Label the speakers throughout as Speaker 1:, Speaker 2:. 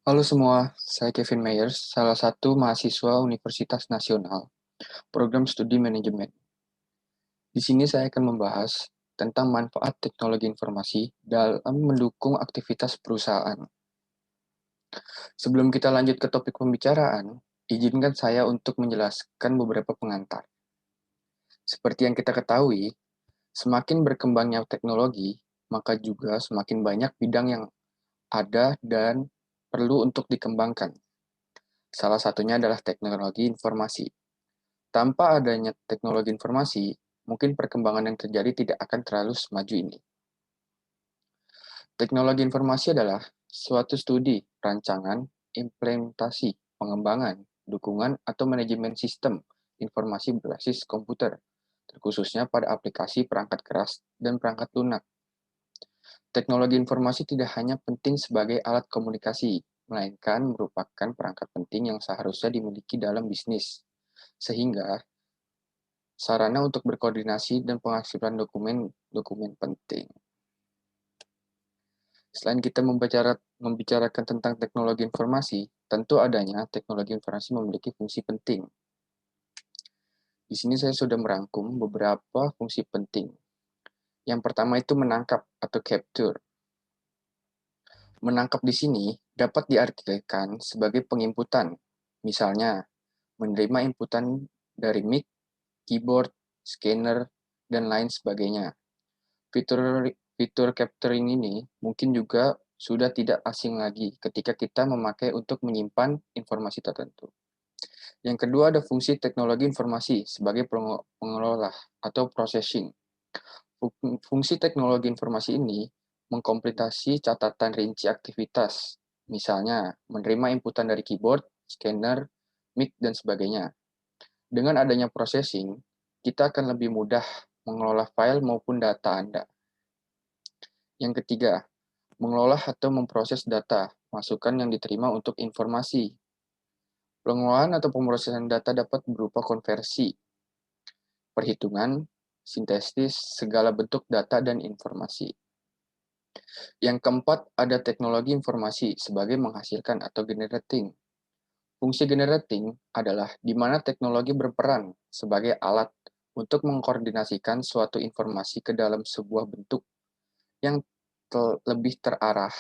Speaker 1: Halo semua, saya Kevin Meyers, salah satu mahasiswa Universitas Nasional, program studi manajemen. Di sini saya akan membahas tentang manfaat teknologi informasi dalam mendukung aktivitas perusahaan. Sebelum kita lanjut ke topik pembicaraan, izinkan saya untuk menjelaskan beberapa pengantar. Seperti yang kita ketahui, semakin berkembangnya teknologi, maka juga semakin banyak bidang yang ada dan perlu untuk dikembangkan. Salah satunya adalah teknologi informasi. Tanpa adanya teknologi informasi, mungkin perkembangan yang terjadi tidak akan terlalu semaju ini. Teknologi informasi adalah suatu studi, rancangan, implementasi, pengembangan, dukungan, atau manajemen sistem informasi berbasis komputer, terkhususnya pada aplikasi perangkat keras dan perangkat lunak. Teknologi informasi tidak hanya penting sebagai alat komunikasi, melainkan merupakan perangkat penting yang seharusnya dimiliki dalam bisnis, sehingga sarana untuk berkoordinasi dan pengaktifan dokumen penting. Selain kita membicarakan tentang teknologi informasi, tentu adanya teknologi informasi memiliki fungsi penting. Di sini saya sudah merangkum beberapa fungsi penting. Yang pertama itu menangkap atau capture. Menangkap di sini dapat diartikan sebagai penginputan, misalnya menerima inputan dari mic, keyboard, scanner, dan lain sebagainya. Fitur fitur capturing ini mungkin juga sudah tidak asing lagi ketika kita memakai untuk menyimpan informasi tertentu. Yang kedua ada fungsi teknologi informasi sebagai pengelola atau processing. Fungsi teknologi informasi ini mengkompletasi catatan rinci aktivitas, misalnya menerima inputan dari keyboard, scanner, mic, dan sebagainya. Dengan adanya processing, kita akan lebih mudah mengelola file maupun data Anda. Yang ketiga, mengelola atau memproses data, masukan yang diterima untuk informasi. Pengelolaan atau pemrosesan data dapat berupa konversi, perhitungan, sintesis, segala bentuk data dan informasi. Yang keempat, ada teknologi informasi sebagai menghasilkan atau generating. Fungsi generating adalah di mana teknologi berperan sebagai alat untuk mengkoordinasikan suatu informasi ke dalam sebuah bentuk yang lebih terarah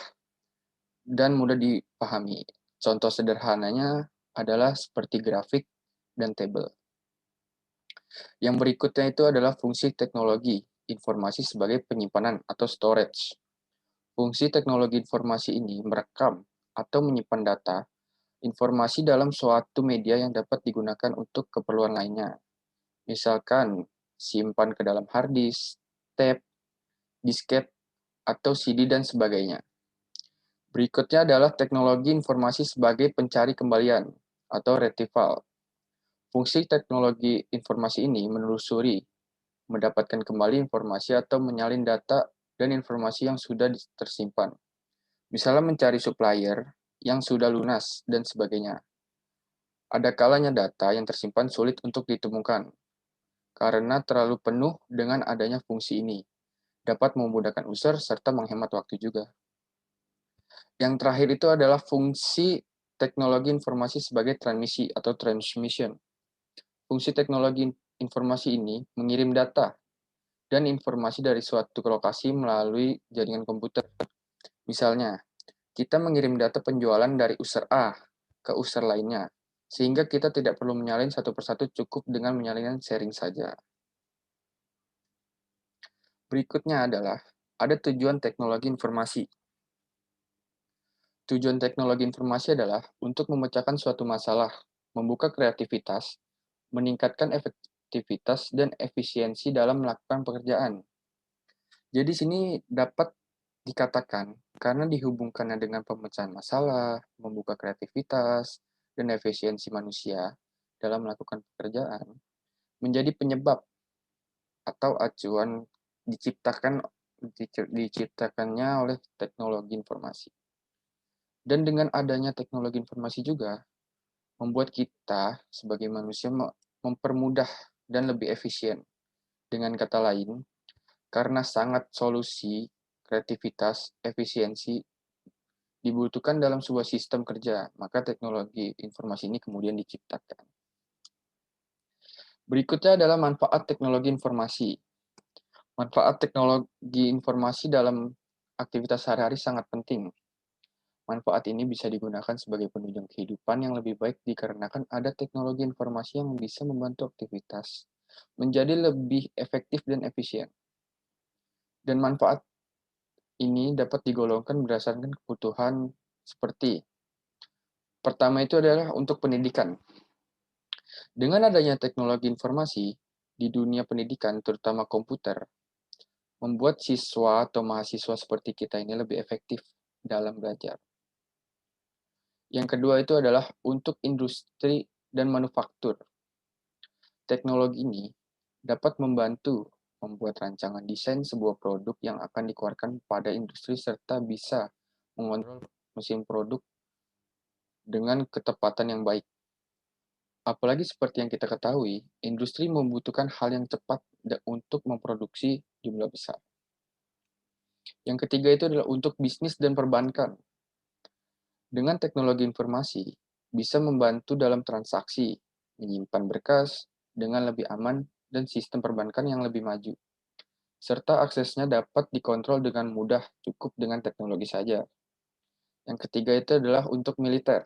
Speaker 1: dan mudah dipahami. Contoh sederhananya adalah seperti grafik dan tabel. Yang berikutnya itu adalah fungsi teknologi informasi sebagai penyimpanan atau storage. Fungsi teknologi informasi ini merekam atau menyimpan data, informasi dalam suatu media yang dapat digunakan untuk keperluan lainnya. Misalkan, simpan ke dalam hard disk, tape, disket, atau CD, dan sebagainya. Berikutnya adalah teknologi informasi sebagai pencari kembalian atau retrieval. Fungsi teknologi informasi ini menelusuri, mendapatkan kembali informasi atau menyalin data dan informasi yang sudah tersimpan. Misalnya mencari supplier yang sudah lunas dan sebagainya. Ada kalanya data yang tersimpan sulit untuk ditemukan karena terlalu penuh. Dengan adanya fungsi ini dapat memudahkan user serta menghemat waktu juga. Yang terakhir itu adalah fungsi teknologi informasi sebagai transmisi atau transmission. Fungsi teknologi informasi ini mengirim data dan informasi dari suatu lokasi melalui jaringan komputer. Misalnya, kita mengirim data penjualan dari user A ke user lainnya, sehingga kita tidak perlu menyalin satu persatu, cukup dengan menyalin sharing saja. Berikutnya adalah ada tujuan teknologi informasi. Tujuan teknologi informasi adalah untuk memecahkan suatu masalah, membuka kreativitas, meningkatkan efektivitas dan efisiensi dalam melakukan pekerjaan. Jadi sini dapat dikatakan karena dihubungkannya dengan pemecahan masalah, membuka kreativitas, dan efisiensi manusia dalam melakukan pekerjaan, menjadi penyebab atau acuan diciptakannya oleh teknologi informasi. Dan dengan adanya teknologi informasi juga, membuat kita sebagai manusia mempermudah dan lebih efisien. Dengan kata lain, karena sangat solusi, kreativitas, efisiensi dibutuhkan dalam sebuah sistem kerja, maka teknologi informasi ini kemudian diciptakan. Berikutnya adalah manfaat teknologi informasi. Manfaat teknologi informasi dalam aktivitas sehari-hari sangat penting. Manfaat ini bisa digunakan sebagai penunjang kehidupan yang lebih baik dikarenakan ada teknologi informasi yang bisa membantu aktivitas menjadi lebih efektif dan efisien. Dan manfaat ini dapat digolongkan berdasarkan kebutuhan seperti pertama itu adalah untuk pendidikan. Dengan adanya teknologi informasi di dunia pendidikan, terutama komputer, membuat siswa atau mahasiswa seperti kita ini lebih efektif dalam belajar. Yang kedua itu adalah untuk industri dan manufaktur. Teknologi ini dapat membantu membuat rancangan desain sebuah produk yang akan dikeluarkan pada industri serta bisa mengontrol mesin produk dengan ketepatan yang baik. Apalagi seperti yang kita ketahui, industri membutuhkan hal yang cepat untuk memproduksi jumlah besar. Yang ketiga itu adalah untuk bisnis dan perbankan. Dengan teknologi informasi, bisa membantu dalam transaksi, menyimpan berkas dengan lebih aman, dan sistem perbankan yang lebih maju. Serta aksesnya dapat dikontrol dengan mudah cukup dengan teknologi saja. Yang ketiga itu adalah untuk militer.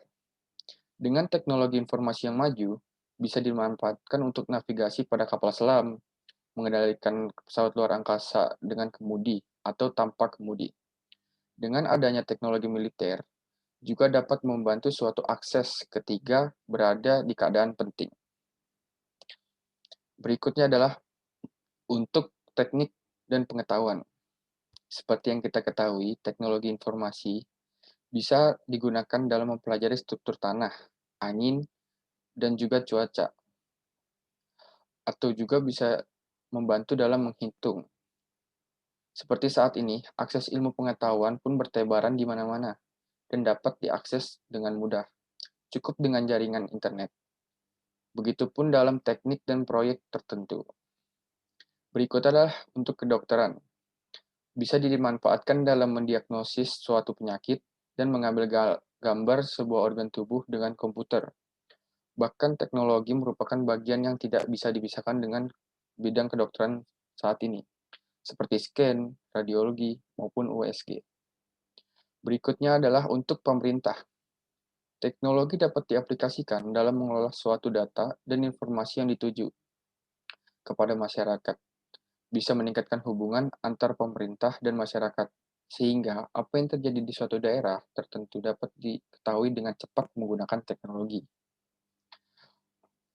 Speaker 1: Dengan teknologi informasi yang maju, bisa dimanfaatkan untuk navigasi pada kapal selam, mengendalikan pesawat luar angkasa dengan kemudi atau tanpa kemudi. Dengan adanya teknologi militer, juga dapat membantu suatu akses ketika berada di keadaan penting. Berikutnya adalah untuk teknik dan pengetahuan. Seperti yang kita ketahui, teknologi informasi bisa digunakan dalam mempelajari struktur tanah, angin, dan juga cuaca, atau juga bisa membantu dalam menghitung. Seperti saat ini, akses ilmu pengetahuan pun bertebaran di mana-mana dan dapat diakses dengan mudah, cukup dengan jaringan internet. Begitupun dalam teknik dan proyek tertentu. Berikut adalah untuk kedokteran. Bisa dimanfaatkan dalam mendiagnosis suatu penyakit dan mengambil gambar sebuah organ tubuh dengan komputer. Bahkan teknologi merupakan bagian yang tidak bisa dipisahkan dengan bidang kedokteran saat ini, seperti scan, radiologi, maupun USG. Berikutnya adalah untuk pemerintah. Teknologi dapat diaplikasikan dalam mengelola suatu data dan informasi yang dituju kepada masyarakat. Bisa meningkatkan hubungan antar pemerintah dan masyarakat, sehingga apa yang terjadi di suatu daerah tertentu dapat diketahui dengan cepat menggunakan teknologi.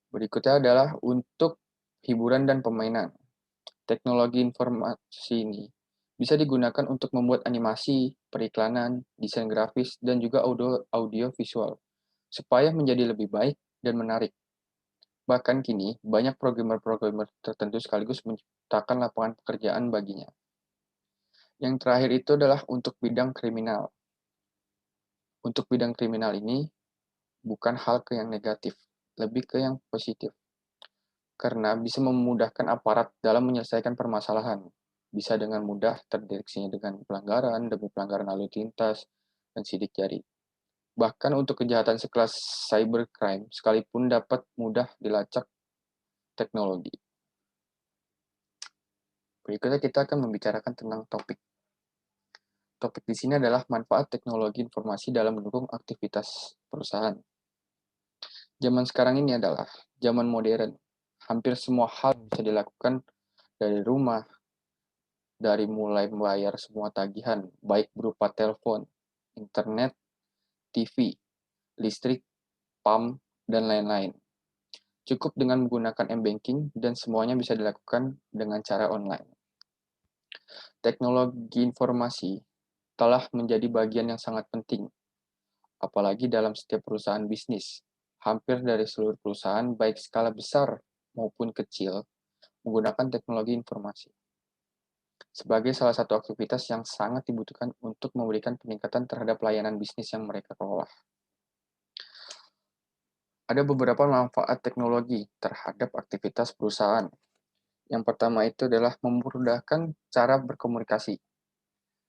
Speaker 1: Berikutnya adalah untuk hiburan dan permainan. Teknologi informasi ini bisa digunakan untuk membuat animasi, periklanan, desain grafis, dan juga audio visual, supaya menjadi lebih baik dan menarik. Bahkan kini, banyak programmer-programmer tertentu sekaligus menciptakan lapangan pekerjaan baginya. Yang terakhir itu adalah untuk bidang kriminal. Untuk bidang kriminal ini, bukan hal yang negatif, lebih ke yang positif. Karena bisa memudahkan aparat dalam menyelesaikan permasalahan. Bisa dengan mudah terdeteksinya dengan pelanggaran, demi pelanggaran lalu lintas, dan sidik jari. Bahkan untuk kejahatan sekelas cybercrime, sekalipun dapat mudah dilacak teknologi. Berikutnya kita akan membicarakan tentang topik. Topik di sini adalah manfaat teknologi informasi dalam mendukung aktivitas perusahaan. Zaman sekarang ini adalah zaman modern. Hampir semua hal bisa dilakukan dari rumah, dari mulai membayar semua tagihan, baik berupa telepon, internet, TV, listrik, PAM, dan lain-lain. Cukup dengan menggunakan m-banking dan semuanya bisa dilakukan dengan cara online. Teknologi informasi telah menjadi bagian yang sangat penting, apalagi dalam setiap perusahaan bisnis. Hampir dari seluruh perusahaan, baik skala besar maupun kecil, menggunakan teknologi informasi sebagai salah satu aktivitas yang sangat dibutuhkan untuk memberikan peningkatan terhadap layanan bisnis yang mereka kelola. Ada beberapa manfaat teknologi terhadap aktivitas perusahaan. Yang pertama itu adalah memudahkan cara berkomunikasi.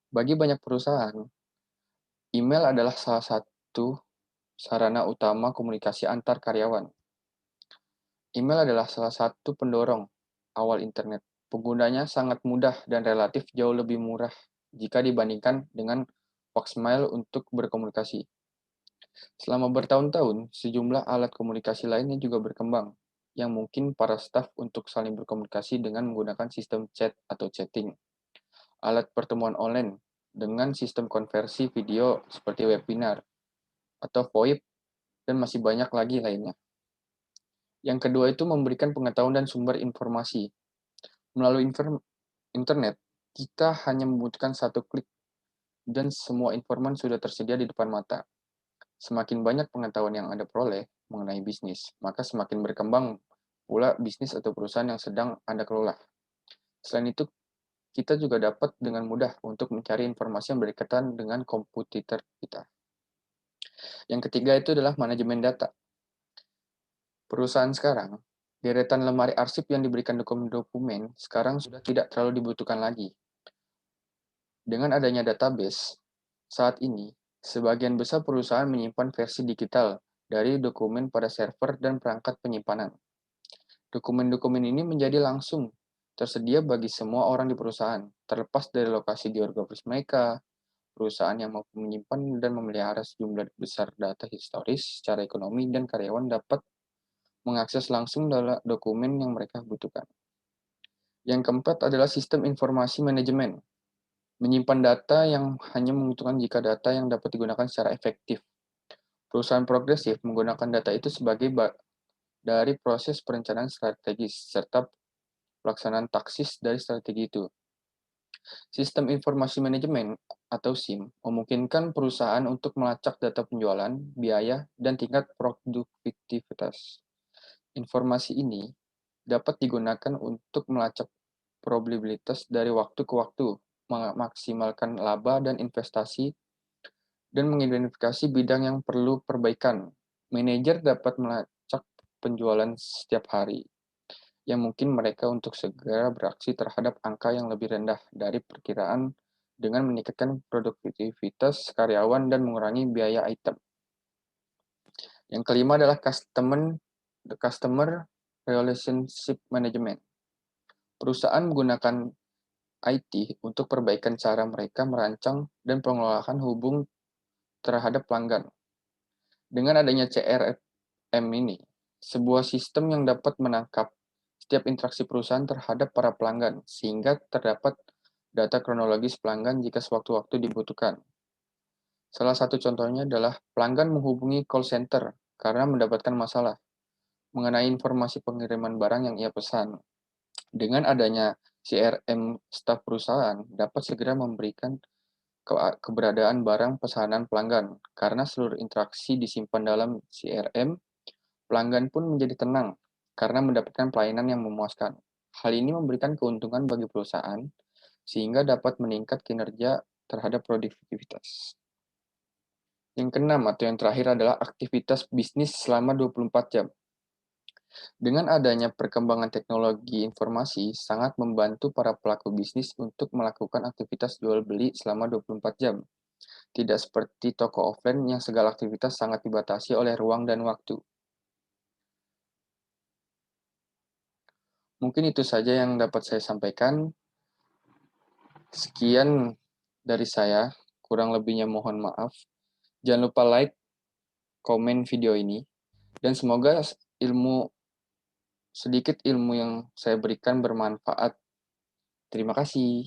Speaker 1: Bagi banyak perusahaan, Email adalah salah satu sarana utama komunikasi antar karyawan. Email adalah salah satu pendorong awal internet. Penggunanya sangat mudah dan relatif jauh lebih murah jika dibandingkan dengan Foxmail untuk berkomunikasi. Selama bertahun-tahun, sejumlah alat komunikasi lainnya juga berkembang, yang mungkin para staf untuk saling berkomunikasi dengan menggunakan sistem chat atau chatting, alat pertemuan online dengan sistem konversi video seperti webinar atau VoIP, dan masih banyak lagi lainnya. Yang kedua itu memberikan pengetahuan dan sumber informasi. Melalui internet, kita hanya membutuhkan satu klik dan semua informan sudah tersedia di depan mata. Semakin banyak pengetahuan yang Anda peroleh mengenai bisnis, maka semakin berkembang pula bisnis atau perusahaan yang sedang Anda kelola. Selain itu, kita juga dapat dengan mudah untuk mencari informasi yang berkaitan dengan kompetitor kita. Yang ketiga itu adalah manajemen data. Perusahaan sekarang, deretan lemari arsip yang diberikan dokumen-dokumen sekarang sudah tidak terlalu dibutuhkan lagi. Dengan adanya database, saat ini, sebagian besar perusahaan menyimpan versi digital dari dokumen pada server dan perangkat penyimpanan. Dokumen-dokumen ini menjadi langsung tersedia bagi semua orang di perusahaan, terlepas dari lokasi geografis mereka. Perusahaan yang mampu menyimpan dan memelihara sejumlah besar data historis secara ekonomi dan karyawan dapat mengakses langsung dalam dokumen yang mereka butuhkan. Yang keempat adalah sistem informasi manajemen. Menyimpan data yang hanya membutuhkan jika data yang dapat digunakan secara efektif. Perusahaan progresif menggunakan data itu sebagai dari proses perencanaan strategis serta pelaksanaan taksis dari strategi itu. Sistem informasi manajemen atau SIM memungkinkan perusahaan untuk melacak data penjualan, biaya, dan tingkat produktivitas. Informasi ini dapat digunakan untuk melacak probabilitas dari waktu ke waktu, memaksimalkan laba dan investasi, dan mengidentifikasi bidang yang perlu perbaikan. Manajer dapat melacak penjualan setiap hari, yang mungkin mereka untuk segera beraksi terhadap angka yang lebih rendah dari perkiraan dengan meningkatkan produktivitas karyawan dan mengurangi biaya item. Yang kelima adalah customer relationship management. Perusahaan menggunakan IT untuk perbaikan cara mereka merancang dan pengelolaan hubung terhadap pelanggan. Dengan adanya CRM ini, sebuah sistem yang dapat menangkap setiap interaksi perusahaan terhadap para pelanggan, sehingga terdapat data kronologis pelanggan jika sewaktu-waktu dibutuhkan. Salah satu contohnya adalah pelanggan menghubungi call center karena mendapatkan masalah mengenai informasi pengiriman barang yang ia pesan. Dengan adanya CRM, staf perusahaan dapat segera memberikan keberadaan barang pesanan pelanggan. Karena seluruh interaksi disimpan dalam CRM, pelanggan pun menjadi tenang karena mendapatkan pelayanan yang memuaskan. Hal ini memberikan keuntungan bagi perusahaan sehingga dapat meningkat kinerja terhadap produktivitas. Yang keenam atau yang terakhir adalah aktivitas bisnis selama 24 jam. Dengan adanya perkembangan teknologi informasi, sangat membantu para pelaku bisnis untuk melakukan aktivitas jual beli selama 24 jam. Tidak seperti toko offline yang segala aktivitas sangat dibatasi oleh ruang dan waktu. Mungkin itu saja yang dapat saya sampaikan. Sekian dari saya, kurang lebihnya mohon maaf. Jangan lupa like, komen video ini, dan semoga sedikit ilmu yang saya berikan bermanfaat. Terima kasih.